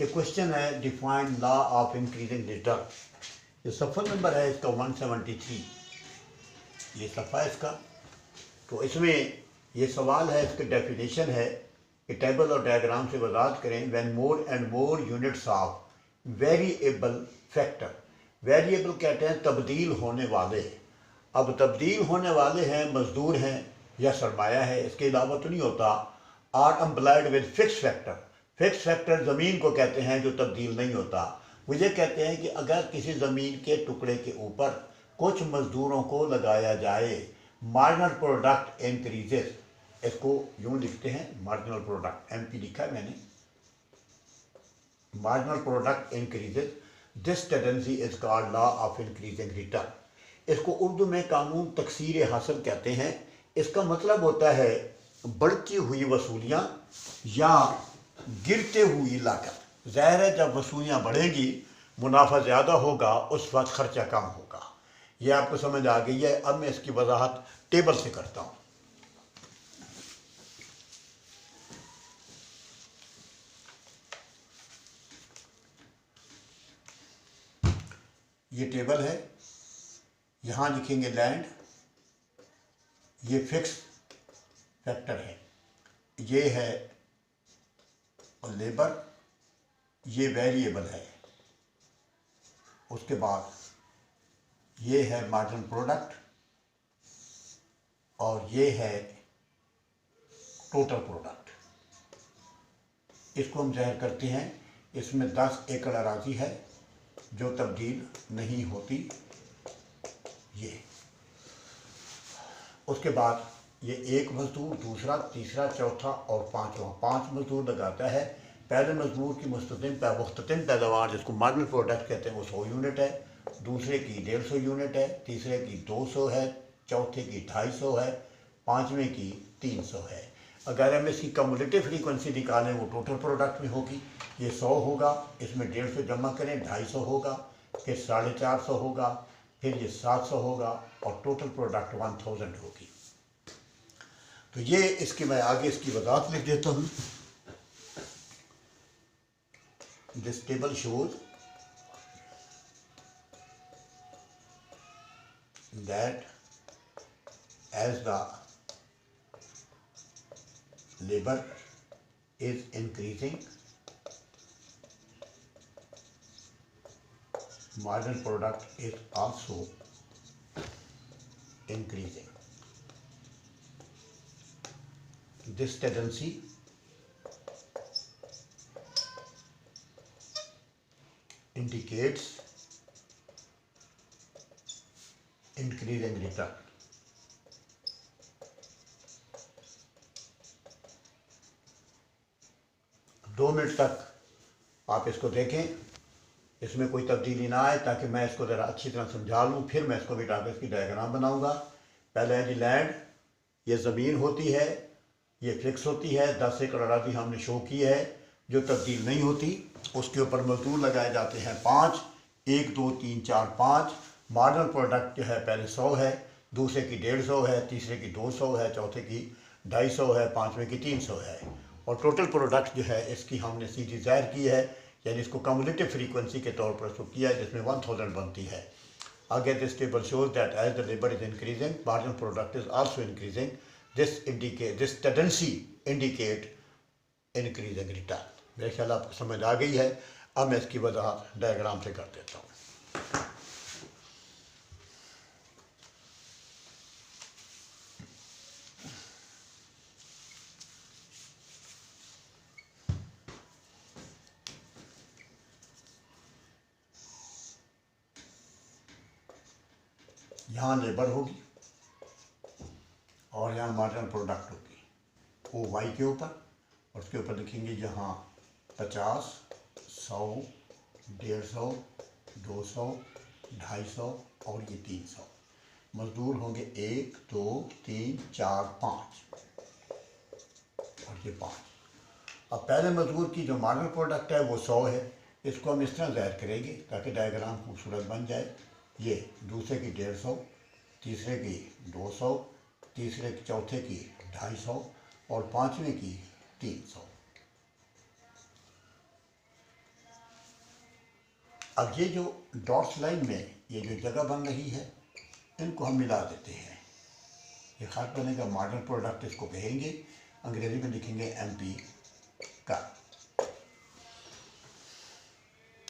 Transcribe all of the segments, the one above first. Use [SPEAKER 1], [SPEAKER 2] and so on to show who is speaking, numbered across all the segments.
[SPEAKER 1] ये क्वेश्चन है define law of increasing return. ये सफ़ा नंबर है इसका 173, ये सफ़ा है इसका। तो इसमें ये सवाल है, इसकी डेफिनेशन है कि टेबल और डायग्राम से वजाहत करें। When more and more units of variable factor, variable कहते हैं तब्दील होने वाले। अब तब्दील होने वाले हैं, मजदूर हैं या सरमाया है, इसके अलावा तो नहीं होता। Are employed with fix factor, fix factor ज़मीन को कहते हैं जो तब्दील नहीं होता। वो ये कहते हैं कि अगर किसी ज़मीन के टुकड़े के ऊपर कुछ मजदूरों को लगाया जाए, मार्जिनल प्रोडक्ट इंक्रीजेस। इसको यूँ लिखते हैं, मार्जिनल प्रोडक्ट, MP लिखा है मैंने, marginal product increases, this tendency is called law of increasing return. इसको उर्दू में कानून तकसीर हासिल कहते हैं। इसका मतलब होता है बढ़ती हुई वसूलियाँ या गिरते हुई लागत। ज़ाहिर है जब वसूलियाँ बढ़ेंगी, मुनाफा ज़्यादा होगा, उस वक्त खर्चा कम होगा। ये आपको समझ आ गई है। अब मैं इसकी वजाहत टेबल से करता हूँ। ये टेबल है, यहाँ लिखेंगे लैंड, ये फिक्स फैक्टर है, ये है लेबर, ये वेरिएबल है। उसके बाद ये है मार्जिनल प्रोडक्ट और ये है टोटल प्रोडक्ट। इसको हम ज़ाहिर करते हैं। इसमें 10 एकड़ अराजी है जो तब्दील नहीं होती, ये। उसके बाद ये एक मजदूर, दूसरा, तीसरा, चौथा और पांचवा, 5 मजदूर लगाता है। पहले मजदूर की मुख्ततिम पैदावार, जिसको मार्जिनल प्रोडक्ट कहते हैं, वो 100 यूनिट है। दूसरे की 150 यूनिट है, तीसरे की 200 है, चौथे की 250 है, पाँचवें की 300 है। अगर हम इसकी कम्युलेटिव फ्रीक्वेंसी निकालें, वो टोटल प्रोडक्ट में होगी। ये 100 होगा, इसमें 150 जमा करें, 250 होगा, फिर 450 होगा, फिर ये 700 होगा और टोटल प्रोडक्ट 1000 होगी। तो ये इसकी मैं आगे इसकी वजाहत लिख देता हूँ। This table shows that as the labor is increasing, marginal product is also increasing. This tendency indicates increasing return. दो मिनट तक आप इसको देखें, इसमें कोई तब्दीली ना आए, ताकि मैं इसको ज़रा अच्छी तरह समझा लूँ। फिर मैं इसको भी कागज़ की डायग्राम बनाऊंगा। पहले है जी लैंड, ये ज़मीन होती है, ये फिक्स होती है। 10 एकड़ अराज़ी हमने शो की है जो तब्दील नहीं होती। उसके ऊपर मजदूर लगाए जाते हैं 5, 1 2 3 4 5। मार्जिनल प्रोडक्ट जो है पहले 100 है, दूसरे की 150 है, तीसरे की 200 है, चौथे की 250 है, पाँचवें की 300 है। और टोटल प्रोडक्ट जो है इसकी हमने सीधी ज़ाहिर की है, यानी इसको कम्युलेटिव फ्रीक्वेंसी के तौर पर इसको किया है, जिसमें 1000 बनती है। आगे this table shows that as the labour is increasing, marginal product is also increasing. This tendency indicate increasing return. मेरे ख्याल आपको समझ आ गई है। अब मैं इसकी वजाहत डायग्राम से कर देता हूँ। यहाँ लेबर होगी और यहाँ मार्जिनल प्रोडक्ट होगी, वो वाई के ऊपर, और उसके ऊपर लिखेंगे यहाँ 50, 100, 150, 200, 250 और ये 300। मजदूर होंगे 1 2 3 4 5 और ये 5। अब पहले मजदूर की जो मार्जिनल प्रोडक्ट है वो 100 है। इसको हम इस तरह ज़ाहिर करेंगे ताकि डायग्राम खूबसूरत बन जाए। ये दूसरे की 150, तीसरे की 200, तीसरे की चौथे की 250 और पाँचवें की 300। अब ये जो डॉट्स लाइन में ये जो जगह बन रही है, इनको हम मिला देते हैं। ये खत बनेगा मॉडल प्रोडक्ट, इसको कहेंगे, अंग्रेजी में लिखेंगे MP का।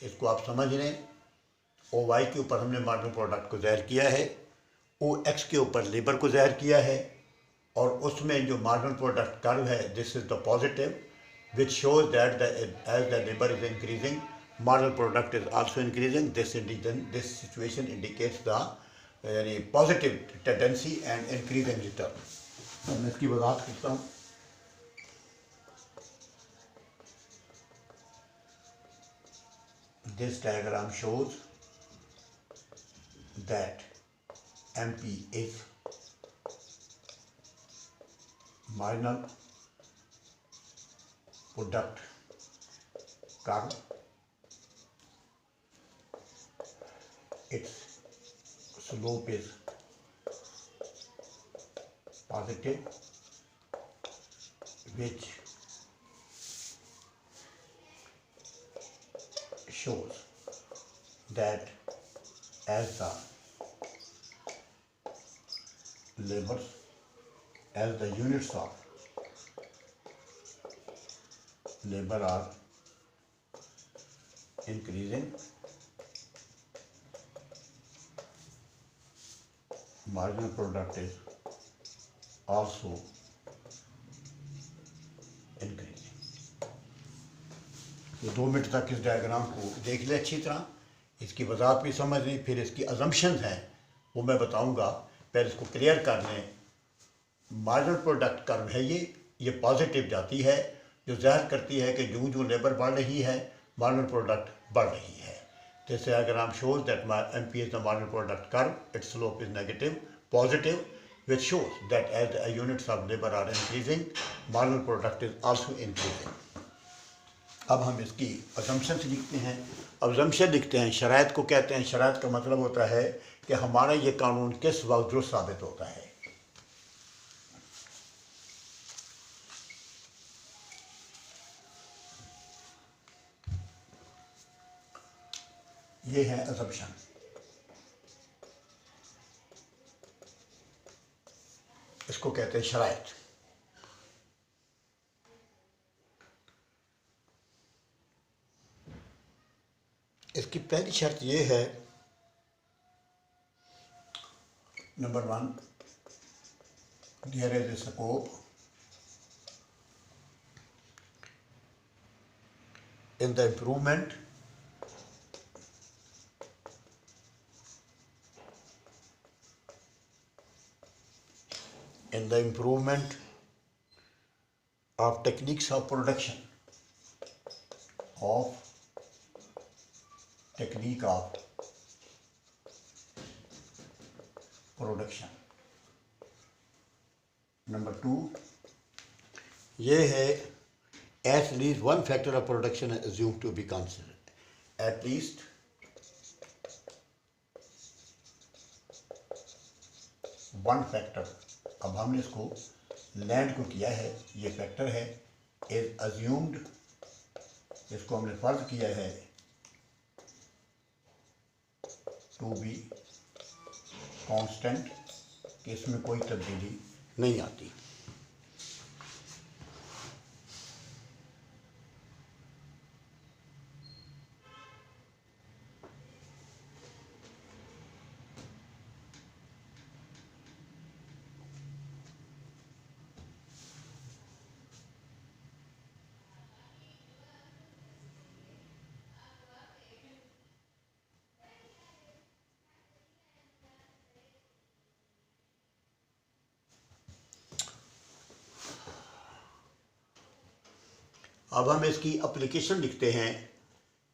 [SPEAKER 1] इसको आप समझ लें, OY के ऊपर हमने मॉडल प्रोडक्ट को ज़ाहिर किया है, OX के ऊपर लेबर को ज़ाहिर किया है, और उसमें जो मार्जिनल प्रोडक्ट कर्व है, this is the positive which shows that as the labour is increasing marginal product is also increasing. This situation indicates the यानी positive tendency and increasing return. मैं इसकी वजाहत करता हूँ। This diagram shows that MP is marginal product curve. Its slope is positive, which shows that as the labors, as the units of labor are increasing, marginal product is also increasing। तो 2 minute तक इस diagram को देख ले अच्छी तरह, इसकी वजाहत भी समझ लें, फिर इसकी अजम्पशंस हैं वो मैं बताऊंगा। पहले इसको क्लियर कर लें। मार्जिनल प्रोडक्ट कर्व है ये पॉजिटिव जाती है, जो ज़ाहिर करती है कि जो जो लेबर बढ़ रही है मार्जिनल प्रोडक्ट बढ़ रही है। जैसे diagram shows that MP is the marginal product curve, its slope is negative positive which shows that as the units of labour are increasing marginal product is also increasing. अब हम इसकी assumption लिखते हैं। Assumption लिखते हैं, शराइत को कहते हैं। शराइत का मतलब होता है कि हमारा ये कानून किस वक्त दुरुस्त साबित होता है। ये है असम्पशन। इसको कहते हैं शराइत। इसकी पहली शर्त ये है, number 1, there is a scope in the improvement of techniques of production technique of production। Number 2 ये है, at least one factor of production is assumed to be considered। at least one factor, अब हमने इसको land को किया है, ये factor है, इज अज्यूम्ड, इसको हमने फर्ज किया है टू बी कांस्टेंट, कि इसमें कोई तब्दीली नहीं आती। अब हम इसकी एप्लीकेशन लिखते हैं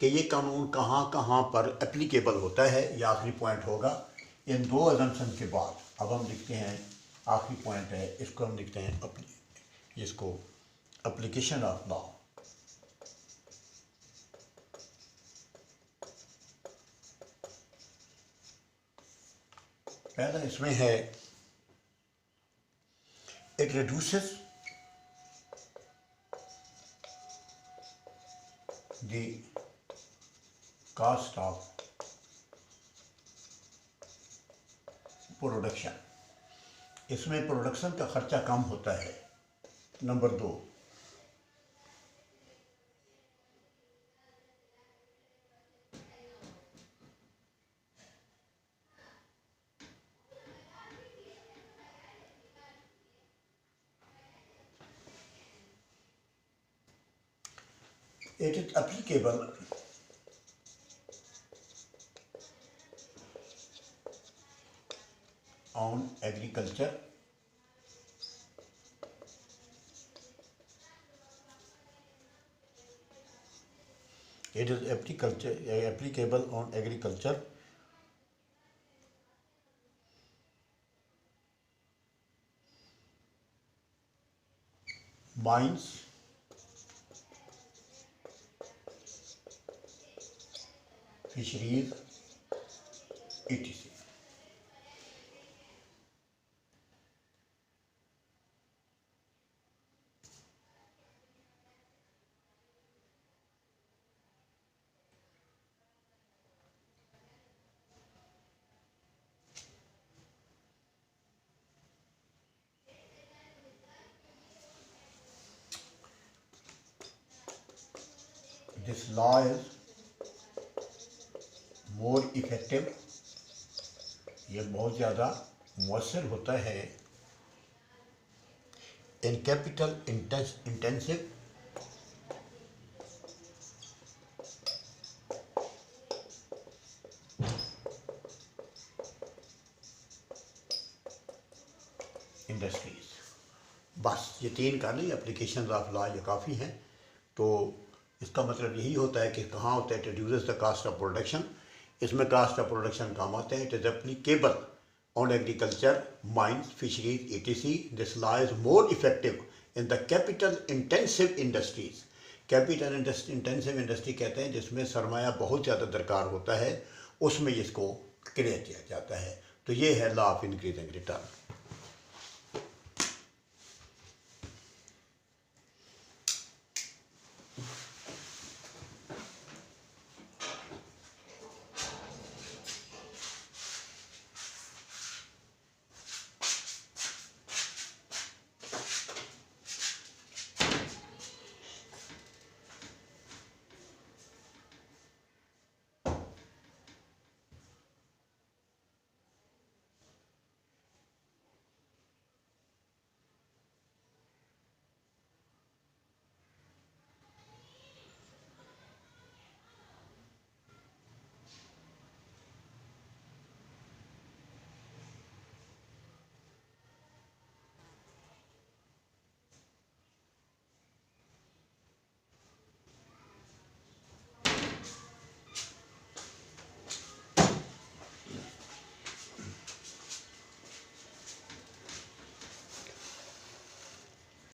[SPEAKER 1] कि ये कानून कहाँ कहाँ पर एप्लीकेबल होता है। ये आखिरी पॉइंट होगा इन 2 अजम्पशन के बाद। अब हम लिखते हैं, आखिरी पॉइंट है, इसको हम लिखते हैं इसको एप्लीकेशन ऑफ लॉ। पहला इसमें है, it reduces the cost of production, इसमें प्रोडक्शन का खर्चा कम होता है। Number 2, it is applicable on agriculture applicable on agriculture, mines, fisheries, etc. This law is more effective, ये बहुत ज़्यादा मौसर होता है in capital intensive इंडस्ट्रीज। बस ये 3 का नहीं, एप्लीकेशन ऑफ लॉ ये काफ़ी हैं। तो इसका मतलब यही होता है कि कहाँ होता है, it reduces the cost of production, इसमें कास्ट ऑफ प्रोडक्शन काम आते हैं। It is applicable on agriculture, mines, fisheries, etc. This law is more effective in the capital intensive industries. Capital intensive industry कहते हैं जिसमें सरमाया बहुत ज़्यादा दरकार होता है, उसमें इसको क्लियर किया जाता है। तो ये है लॉ ऑफ इंक्रीजिंग रिटर्न।